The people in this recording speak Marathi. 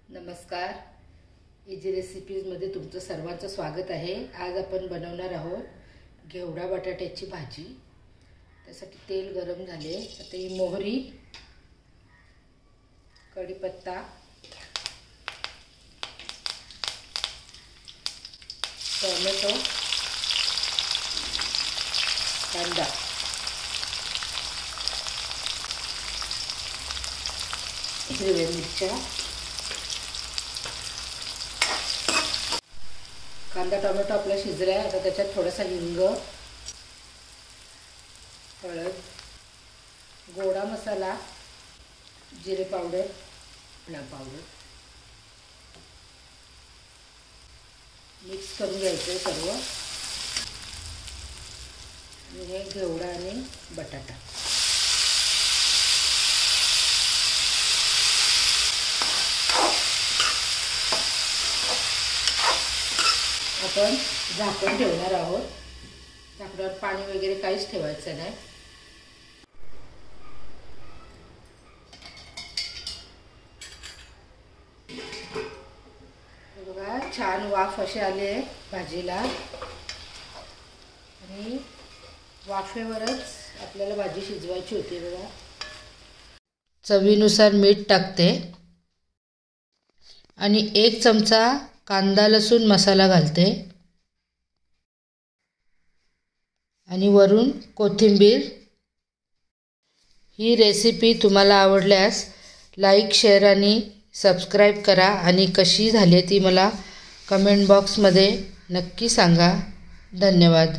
नमस्कार, इजी रेसिपीजमध्ये तुमचं सर्वांचं स्वागत आहे। आज आपण बनवणार आहोत घेवडा बटाट्याची भाजी। त्यासाठी तेल गरम झाले, आता ही मोहरी, कढीपत्ता, टोमॅटो, कांदा, हिरव्या मिरच्या, कांदा टोमॅटो आपला शिजलाय। आता त्याच्यात थोडासा हिंग, हळद, गोडा मसाला, जिरे पावडर, धना पावडर मिक्स करून घ्यायचं सर्व। आणि हे घेवडा आणि बटाटा आपण झाकण ठेवणार आहोत। झाकणावर पाणी वगैरे काहीच ठेवायचं नाही। बघा छान वाफ अशी आली आहे भाजीला, आणि वाफेवरच आपल्याला भाजी शिजवायची होती। बघा चवीनुसार मीठ टाकते आणि 1 चमचा कांदा लसूण मसाला घालते आणि वरून कोथिंबीर। ही रेसिपी तुम्हाला आवडल्यास लाईक, शेअर आणि सबस्क्राईब करा आणि कशी झाली ती मला कमेंट बॉक्समध्ये नक्की सांगा। धन्यवाद।